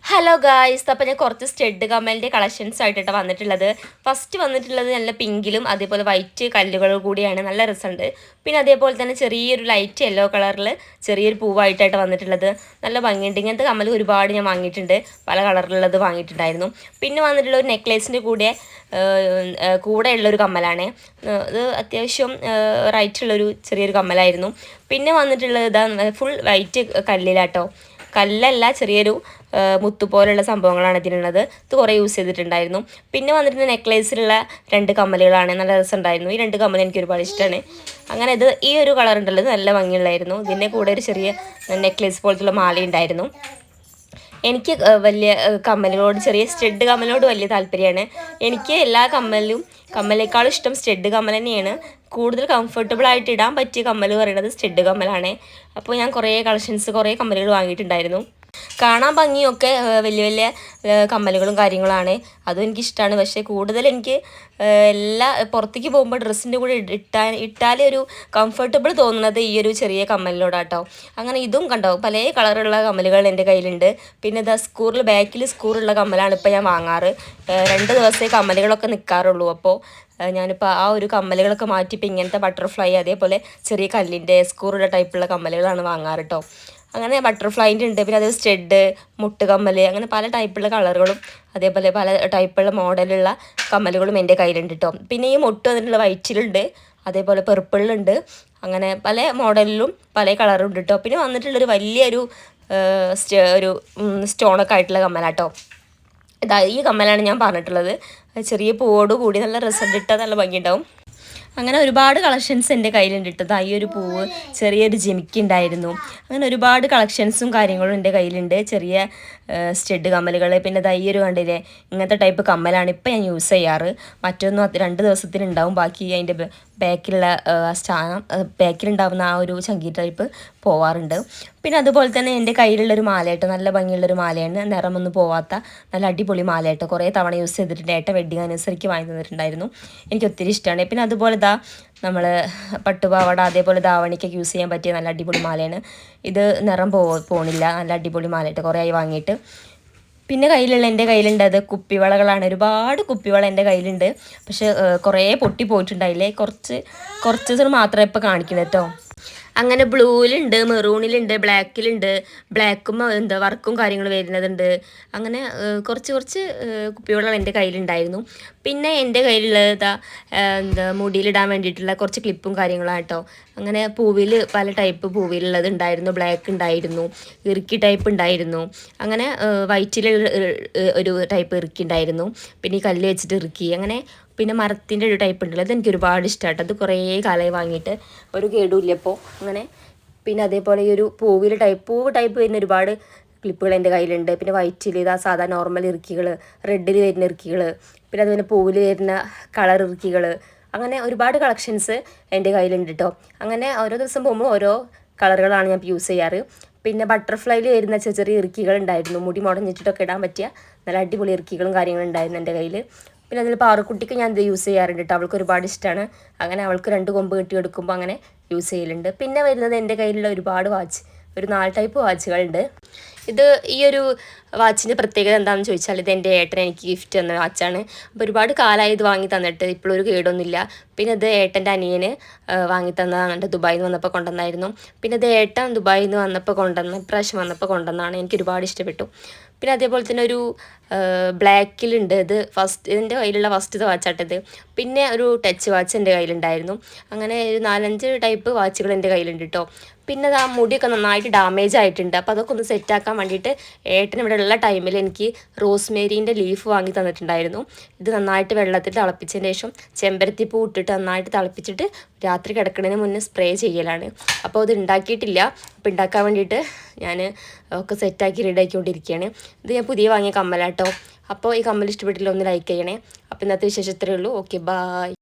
Hello guys, അപ്പോൾ ഞാൻ കുറച്ച് സ്റ്റഡ് കമ്മലിൻ്റെ കളക്ഷൻസ് ആയിട്ടാണ് വന്നിട്ടുള്ളത്. ഫസ്റ്റ് വന്നിട്ടുള്ളത് നല്ല പിങ്കിലും അതേപോലെ വൈറ്റ് കല്ലുകൾ കൂടിയാണ്, നല്ല രസമുണ്ട്. പിന്നെ അതേപോലെ തന്നെ ചെറിയൊരു ലൈറ്റ് യെല്ലോ കളറിൽ ചെറിയൊരു പൂവായിട്ടാണ് വന്നിട്ടുള്ളത്. നല്ല ഭംഗിയുണ്ട്. ഇങ്ങനത്തെ കമ്മൽ ഒരുപാട് ഞാൻ വാങ്ങിയിട്ടുണ്ട്, പല കളറിലുള്ളത് വാങ്ങിയിട്ടുണ്ടായിരുന്നു. പിന്നെ വന്നിട്ടുള്ള ഒരു നെക്ലേസിൻ്റെ കൂടെ ഉള്ളൊരു കമ്മലാണ്. ഇത് അത്യാവശ്യം റൈറ്റുള്ളൊരു ചെറിയൊരു കമ്മലായിരുന്നു. പിന്നെ വന്നിട്ടുള്ളത് ഇതാ ഫുൾ വൈറ്റ് കല്ലിലാട്ടോ, കല്ലല്ല, ചെറിയൊരു മുത്തു പോലുള്ള സംഭവങ്ങളാണ് ഇതിനുള്ളത്. ഇത് കുറേ യൂസ് ചെയ്തിട്ടുണ്ടായിരുന്നു. പിന്നെ വന്നിട്ട് നെക്ലേസിലുള്ള 2 കമ്മലുകളാണ്, നല്ല രസമുണ്ടായിരുന്നു. ഈ 2 കമ്മൽ എനിക്ക് ഒരുപാട് ഇഷ്ടമാണ്. അങ്ങനെ ഈ ഒരു കളർ ഉണ്ടല്ലോ, നല്ല ഭംഗിയുള്ളായിരുന്നു. ഇതിൻ്റെ കൂടെ ഒരു ചെറിയ നെക്ലേസ് പോലത്തുള്ള മാല ഉണ്ടായിരുന്നു. എനിക്ക് വലിയ കമ്മലുകളോട്, ചെറിയ സ്റ്റഡ് കമ്മലിനോട് വലിയ താല്പര്യമാണ്. എനിക്ക് എല്ലാ കമ്മലിനേക്കാളും ഇഷ്ടം സ്റ്റഡ് കമ്മൽ തന്നെയാണ്. കൂടുതൽ കംഫർട്ടബിൾ ആയിട്ട് ഇടാൻ പറ്റിയ കമ്മൽ പറയുന്നത് സ്റ്റഡ് കമ്മലാണ്. അപ്പോൾ ഞാൻ കുറേ കമ്മലുകൾ വാങ്ങിയിട്ടുണ്ടായിരുന്നു. കാണാൻ ഭംഗിയൊക്കെ വലിയ വലിയ കമ്മലുകളും കാര്യങ്ങളാണ്, അതും എനിക്കിഷ്ടമാണ്. പക്ഷേ കൂടുതൽ എനിക്ക് പുറത്തേക്ക് പോകുമ്പോൾ ഡ്രസ്സിൻ്റെ കൂടെ ഇട്ടാലേ ഒരു കംഫർട്ടബിൾ തോന്നുന്നത് ഈ ഒരു ചെറിയ കമ്മലിനോടാട്ടോ. അങ്ങനെ ഇതും കണ്ടോ, പല കളറുള്ള കമ്മലുകൾ എൻ്റെ കയ്യിലുണ്ട്. പിന്നെ ഇതാ ബാക്കിൽ സ്കൂറുള്ള കമ്മലാണ് ഇപ്പോൾ ഞാൻ വാങ്ങാറ്. 2 ദിവസമേ കമ്മലുകളൊക്കെ നിൽക്കാറുള്ളൂ. അപ്പോൾ ഞാനിപ്പോൾ ആ ഒരു കമ്മലുകളൊക്കെ മാറ്റിപ്പോൾ ഇങ്ങനത്തെ ബട്ടർഫ്ലൈ അതേപോലെ ചെറിയ കല്ലിൻ്റെ സ്കൂറുള്ള ടൈപ്പുള്ള കമ്മലുകളാണ് വാങ്ങാറ് കേട്ടോ. അങ്ങനെ ബട്ടർഫ്ലൈൻ്റെ ഉണ്ട്. പിന്നെ അത് സ്റ്റഡ്, മുട്ടുകമ്മൽ, അങ്ങനെ പല ടൈപ്പുള്ള കളറുകളും അതേപോലെ പല ടൈപ്പുള്ള മോഡലുള്ള കമ്മലുകളും എൻ്റെ കയ്യിലുണ്ട് കേട്ടോ. പിന്നെ ഈ മുട്ട് വന്നിട്ടുള്ള വൈറ്റിലുണ്ട്, അതേപോലെ പെർപ്പിളിലുണ്ട്. അങ്ങനെ പല മോഡലിലും പല കളറും ഉണ്ട് കേട്ടോ. പിന്നെ വന്നിട്ടുള്ളൊരു വലിയൊരു സ്റ്റോണൊക്കെ ആയിട്ടുള്ള കമ്മലാട്ടോ. ഈ കമ്മലാണ് ഞാൻ പറഞ്ഞിട്ടുള്ളത്. ചെറിയ പൂവോട് കൂടി നല്ല രസം ഇട്ടാൽ നല്ല ഭംഗിയുണ്ടാവും. അങ്ങനെ ഒരുപാട് കളക്ഷൻസ് എൻ്റെ കയ്യിലുണ്ട് ഇട്ടത്. ഈ ഒരു പൂവ്, ചെറിയൊരു ജിമിക്ക് ഉണ്ടായിരുന്നു. അങ്ങനെ ഒരുപാട് കളക്ഷൻസും കാര്യങ്ങളും എൻ്റെ കയ്യിലുണ്ട്, ചെറിയ സ്റ്റഡ് കമ്മലുകൾ. പിന്നെ ഈ ഒരു കണ്ടില്ലേ, ഇങ്ങനത്തെ ടൈപ്പ് കമ്മലാണ് ഇപ്പം ഞാൻ യൂസ് ചെയ്യാറ്. മറ്റൊന്നും 2 ദിവസത്തിനുണ്ടാവും, ബാക്കി അതിൻ്റെ ബാക്കിലുള്ള ബാക്കിലുണ്ടാവുന്ന ആ ഒരു ചങ്കി ടൈപ്പ് പോവാറുണ്ട്. പിന്നെ അതുപോലെ തന്നെ എൻ്റെ കയ്യിലുള്ളൊരു മാലയായിട്ട്, നല്ല ഭംഗിയുള്ളൊരു മാലയാണ്, നിറമൊന്നും പോവാത്ത നല്ല അടിപൊളി മാലയായിട്ട്. കുറേ തവണ യൂസ് ചെയ്തിട്ടുണ്ട്. ഏട്ടൻ വെഡ്ഡിങ് ആനിവേഴ്സറിക്ക് വാങ്ങി തന്നിട്ടുണ്ടായിരുന്നു, എനിക്ക് ഒത്തിരി ഇഷ്ടമാണ്. പിന്നെ അതുപോലെ നമ്മൾ പട്ടുപാവാട അതേപോലെ ധാവണിക്കൊക്കെ യൂസ് ചെയ്യാൻ പറ്റിയ നല്ല അടിപൊളി മാലയാണ് ഇത്. നിറം പോണില്ല, നല്ല അടിപൊളി മാലയായിട്ട്, കുറേ ആയി വാങ്ങിയിട്ട്. പിന്നെ എൻ്റെ കയ്യിലുണ്ട് അത് കുപ്പിവളകളാണ്. ഒരുപാട് കുപ്പിവള എൻ്റെ കയ്യിലുണ്ട്. പക്ഷേ കുറേ പൊട്ടി പോയിട്ടുണ്ടായില്ലേ, കുറച്ച് മാത്രമേ ഇപ്പോൾ കാണിക്കുന്നത് കേട്ടോ. അങ്ങനെ ബ്ലൂവിലുണ്ട്, മെറൂണിലുണ്ട്, ബ്ലാക്കും വർക്കും കാര്യങ്ങൾ വരുന്നതുണ്ട്. അങ്ങനെ കുറച്ച് കുപ്പിവെള്ളം എൻ്റെ കയ്യിലുണ്ടായിരുന്നു. പിന്നെ എൻ്റെ കയ്യിലുള്ളത് മുടിയിലിടാൻ വേണ്ടിയിട്ടുള്ള കുറച്ച് ക്ലിപ്പും കാര്യങ്ങളും കേട്ടോ. അങ്ങനെ പല ടൈപ്പ് പൂവിലുള്ളത് ഉണ്ടായിരുന്നു. ബ്ലാക്ക് ഉണ്ടായിരുന്നു, ഇറുക്കി ടൈപ്പ് ഉണ്ടായിരുന്നു, അങ്ങനെ വൈറ്റിൽ ഒരു ടൈപ്പ് ഇറുക്കി ഉണ്ടായിരുന്നു, പിന്നെ ഈ കല്ല് വെച്ചിട്ട് ഇറുക്കി, അങ്ങനെ പിന്നെ മരത്തിൻ്റെ ഒരു ടൈപ്പ് ഉണ്ടല്ലോ, അതെനിക്ക് ഒരുപാട് ഇഷ്ടമായിട്ട്. അത് കുറേ കാലമായി വാങ്ങിയിട്ട്, ഒരു കേടുമില്ല ഇപ്പോൾ. അങ്ങനെ പിന്നെ അതേപോലെ ഈ ഒരു പൂവ് ടൈപ്പ് വരുന്ന ഒരുപാട് ക്ലിപ്പുകൾ എൻ്റെ കയ്യിലുണ്ട്. പിന്നെ വൈറ്റിൽ സാധാ നോർമൽ ഇറുക്കികൾ, റെഡിൽ വരുന്ന ഇറുക്കികൾ, പിന്നെ അതുപോലെ പൂവിൽ വരുന്ന കളർ ഇറുക്കികൾ, അങ്ങനെ ഒരുപാട് കളക്ഷൻസ് എൻ്റെ കയ്യിലുണ്ട് കേട്ടോ. അങ്ങനെ ഓരോ ദിവസം പോകുമ്പോൾ ഓരോ കളറുകളാണ് ഞാൻ യൂസ് ചെയ്യാറ്. പിന്നെ ബട്ടർഫ്ലൈയിൽ വരുന്ന ചെറിയ ഇറുക്കികൾ ഉണ്ടായിരുന്നു, മുടി മുടഞ്ഞിട്ടൊക്കെ ഇടാൻ പറ്റിയ നല്ല അടിപൊളി ഇറുക്കികളും കാര്യങ്ങളും ഉണ്ടായിരുന്നു എൻ്റെ കയ്യിൽ. പിന്നെ അതിൽ പാറുക്കുട്ടിക്ക് ഞാൻ ഇത് യൂസ് ചെയ്യാറുണ്ട് കേട്ടോ, അവൾക്ക് ഒരുപാട് ഇഷ്ടമാണ്. അങ്ങനെ അവൾക്ക് 2 കൊമ്പ് കെട്ടിയെടുക്കുമ്പോൾ അങ്ങനെ യൂസ് ചെയ്യലുണ്ട്. പിന്നെ വരുന്നത് എൻ്റെ കയ്യിലുള്ള ഒരുപാട് ഒരു 4 ടൈപ്പ് വാച്ചുകളുണ്ട്. ഈ ഒരു വാച്ചിൻ്റെ പ്രത്യേകത എന്താണെന്ന് ചോദിച്ചാൽ, ഇത് എൻ്റെ ഏട്ടൻ എനിക്ക് ഗിഫ്റ്റ് തന്ന വാച്ചാണ്. അപ്പോൾ ഒരുപാട് കാലമായി ഇത് വാങ്ങി തന്നിട്ട്, ഇപ്പോഴൊരു കേടൊന്നുമില്ല. പിന്നെ ഇത് ഏട്ടൻ്റെ അനിയന് വാങ്ങി തന്നതാണ്, ദുബായിൽ നിന്ന് വന്നപ്പോൾ കൊണ്ടുവന്നായിരുന്നു. പിന്നെ ഇത് ഏട്ടൻ ദുബായിൽ നിന്ന് ഇപ്രാവശ്യം വന്നപ്പോൾ കൊണ്ടുവന്നതാണ്, എനിക്ക് ഒരുപാട് ഇഷ്ടപ്പെട്ടു. പിന്നെ അതേപോലെ തന്നെ ഒരു ബ്ലാക്കിലുണ്ട്, ഇതിൻ്റെ കയ്യിലുള്ള ഫസ്റ്റത്തെ വാച്ചാട്ടത്. പിന്നെ ഒരു ടച്ച് വാച്ച് എൻ്റെ കയ്യിലുണ്ടായിരുന്നു. അങ്ങനെ ഒരു 4-5 ടൈപ്പ് വാച്ചുകൾ എൻ്റെ കയ്യിലുണ്ട് കേട്ടോ. പിന്നെ ആ മുടിയൊക്കെ നന്നായിട്ട് ഡാമേജ് ആയിട്ടുണ്ട്. അപ്പോൾ അതൊക്കെ ഒന്ന് സെറ്റാക്കാൻ വേണ്ടിയിട്ട് ഏട്ടൻ ഇവിടെ ഉള്ള ടൈമിൽ എനിക്ക് റോസ്മേരീൻ്റെ ലീഫ് വാങ്ങി തന്നിട്ടുണ്ടായിരുന്നു. ഇത് നന്നായിട്ട് വെള്ളത്തിൽ തിളപ്പിച്ചതിന് ശേഷം ചെമ്പരത്തിപ്പൂ ഇട്ടിട്ട് നന്നായിട്ട് തിളപ്പിച്ചിട്ട് രാത്രി കിടക്കുന്നതിന് മുന്നേ സ്പ്രേ ചെയ്യലാണ്. അപ്പോൾ അത് ഉണ്ടാക്കിയിട്ടില്ല, അപ്പോൾ ഉണ്ടാക്കാൻ വേണ്ടിയിട്ട് ഞാൻ ഒക്കെ സെറ്റാക്കി റെഡിയാക്കിക്കൊണ്ടിരിക്കുകയാണ്. ഇത് ഞാൻ പുതിയ വാങ്ങിയ കമ്മലാട്ടോ. അപ്പോൾ ഈ കമ്മൽ ഇഷ്ടപ്പെട്ടില്ല, ഒന്ന് ലൈക്ക് ചെയ്യണേ. അപ്പോൾ ഇന്നത്തെ വിശേഷം ഇത്രയേ ഉള്ളൂ. Okay, bye.